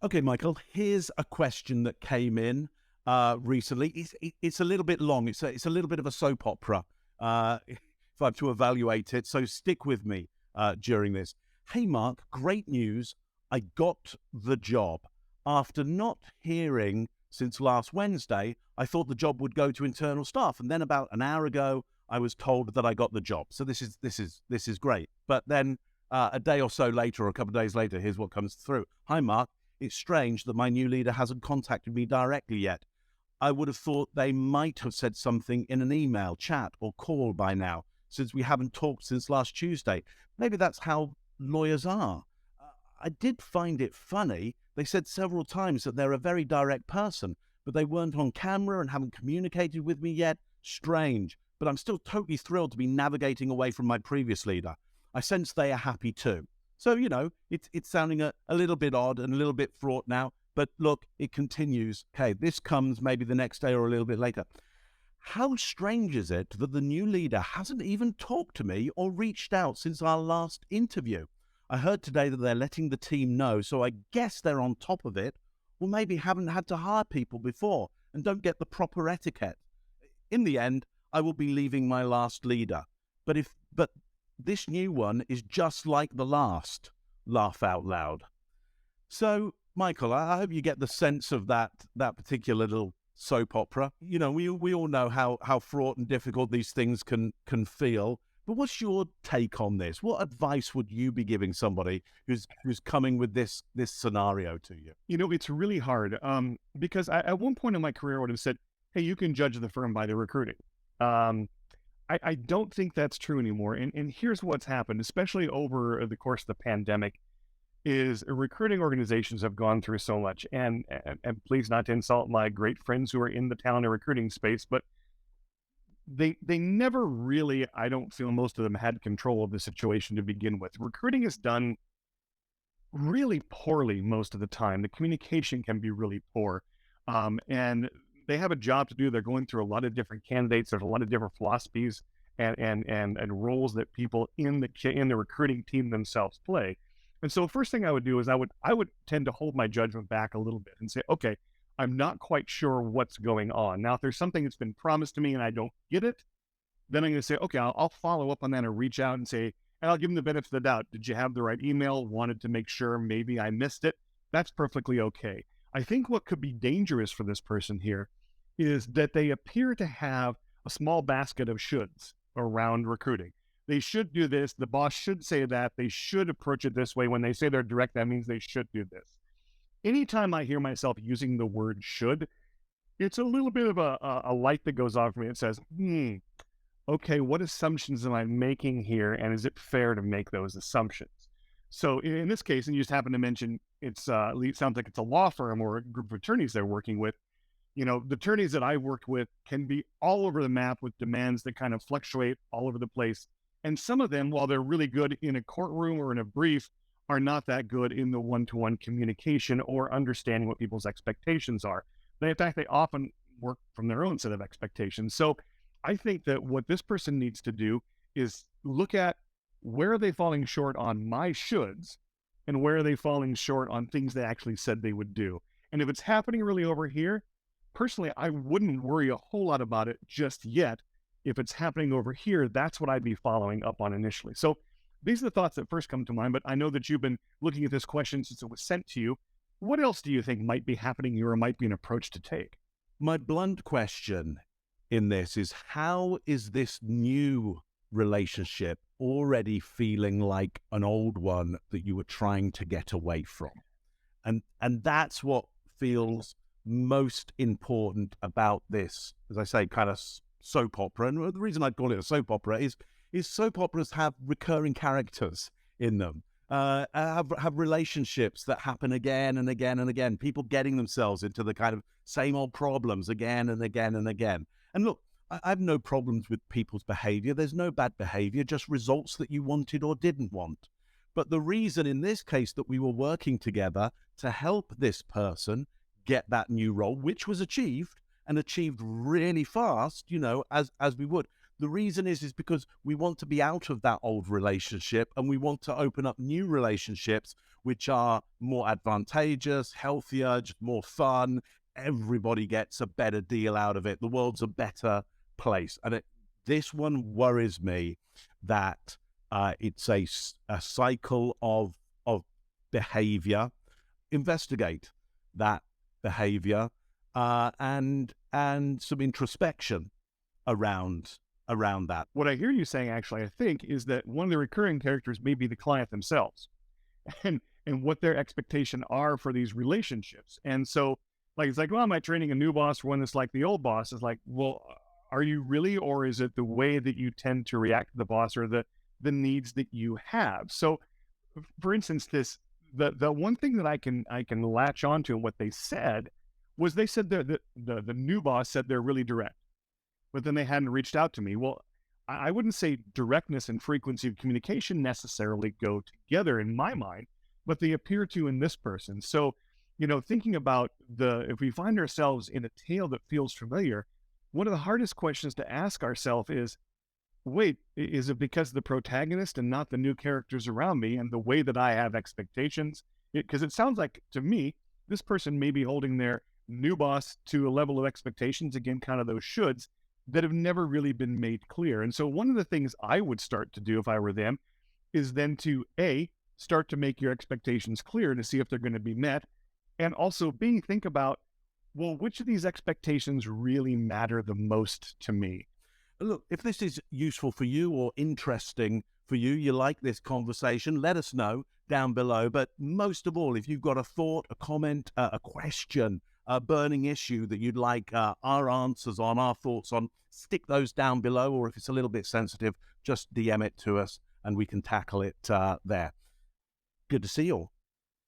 Okay, Michael, here's a question that came in recently. It's a little bit long. It's a little bit of a soap opera, if I have to evaluate it. So stick with me during this. Hey, Mark, great news. I got the job. After not hearing since last Wednesday, I thought the job would go to internal staff, and then about an hour ago, I was told that I got the job. So this is great. But then a day or so later, or a couple of days later, here's what comes through. Hi, Mark. It's strange that my new leader hasn't contacted me directly yet. I would have thought they might have said something in an email, chat, or call by now, since we haven't talked since last Tuesday. Maybe that's how lawyers are. I did find it funny. They said several times that they're a very direct person, but they weren't on camera and haven't communicated with me yet. Strange, but I'm still totally thrilled to be navigating away from my previous leader. I sense they are happy too. So, it's sounding a little bit odd and a little bit fraught now, but look, it continues. Okay, this comes maybe the next day or a little bit later. How strange is it that the new leader hasn't even talked to me or reached out since our last interview? I heard today that they're letting the team know, so I guess they're on top of it, or maybe haven't had to hire people before and don't get the proper etiquette. In the end, I will be leaving my last leader. But this new one is just like the last. Laugh out loud. So, Michael, I hope you get the sense of that particular little soap opera. We all know how fraught and difficult these things can feel. But what's your take on this? What advice would you be giving somebody who's coming with this scenario to you? It's really hard because at one point in my career, I would have said, hey, you can judge the firm by the recruiting. I don't think that's true anymore. And here's what's happened, especially over the course of the pandemic, is recruiting organizations have gone through so much. And please not to insult my great friends who are in the talent and recruiting space, but they never really, I don't feel most of them had control of the situation to begin with. Recruiting is done really poorly most of the time. The communication can be really poor. And they have a job to do. They're going through a lot of different candidates. There's a lot of different philosophies and roles that people in the recruiting team themselves play. And so first thing I would do is I would tend to hold my judgment back a little bit and say, okay, I'm not quite sure what's going on. Now, if there's something that's been promised to me and I don't get it, then I'm going to say, okay, I'll follow up on that and reach out and say, and I'll give them the benefit of the doubt. Did you have the right email? Wanted to make sure maybe I missed it. That's perfectly okay. I think what could be dangerous for this person here is that they appear to have a small basket of shoulds around recruiting. They should do this. The boss should say that. They should approach it this way. When they say they're direct, that means they should do this. Anytime I hear myself using the word should, it's a little bit of a light that goes off for me. It says, okay, what assumptions am I making here? And is it fair to make those assumptions? So in this case, and you just happen to mention it sounds like it's a law firm or a group of attorneys they're working with. The attorneys that I worked with can be all over the map with demands that kind of fluctuate all over the place. And some of them, while they're really good in a courtroom or in a brief, are not that good in the one-to-one communication or understanding what people's expectations are. In fact, they often work from their own set of expectations. So I think that what this person needs to do is look at where are they falling short on my shoulds and where are they falling short on things they actually said they would do. And if it's happening really over here, personally, I wouldn't worry a whole lot about it just yet. If it's happening over here, that's what I'd be following up on initially. So these are the thoughts that first come to mind, but I know that you've been looking at this question since it was sent to you. What else do you think might be happening here or might be an approach to take? My blunt question in this is, how is this new relationship already feeling like an old one that you were trying to get away from? And that's what feels most important about this, as I say, kind of soap opera. And the reason I'd call it a soap opera is soap operas have recurring characters in them, have relationships that happen again and again and again, people getting themselves into the kind of same old problems again and again and again. And look, I have no problems with people's behavior. There's no bad behavior, just results that you wanted or didn't want. But the reason in this case that we were working together to help this person get that new role, which was achieved and achieved really fast, as we would. The reason is because we want to be out of that old relationship and we want to open up new relationships which are more advantageous, healthier, just more fun. Everybody gets a better deal out of it. The world's a better place. And this one worries me that it's a cycle of behavior. Investigate that behavior and some introspection around that. What I hear you saying, actually, I think, is that one of the recurring characters may be the client themselves, and what their expectation are for these relationships. And so, like, it's like, well, am I training a new boss for one that's like the old boss? Is like, well, are you really, or is it the way that you tend to react to the boss, or the needs that you have? So, for instance, the one thing that I can latch onto and what they said was, they said the new boss said they're really direct, but then they hadn't reached out to me. Well, I wouldn't say directness and frequency of communication necessarily go together in my mind, but they appear to in this person. So, thinking about if we find ourselves in a tale that feels familiar, one of the hardest questions to ask ourselves is, wait, is it because of the protagonist and not the new characters around me and the way that I have expectations? Because it sounds like, to me, this person may be holding their new boss to a level of expectations, again, kind of those shoulds, that have never really been made clear. And so one of the things I would start to do if I were them is then to start to make your expectations clear to see if they're going to be met. And also B, think about, well, which of these expectations really matter the most to me? Look, if this is useful for you or interesting for you, you like this conversation, let us know down below. But most of all, if you've got a thought, a comment, a question, a burning issue that you'd like our answers on, our thoughts on, stick those down below. Or if it's a little bit sensitive, just DM it to us and we can tackle it there. Good to see you all.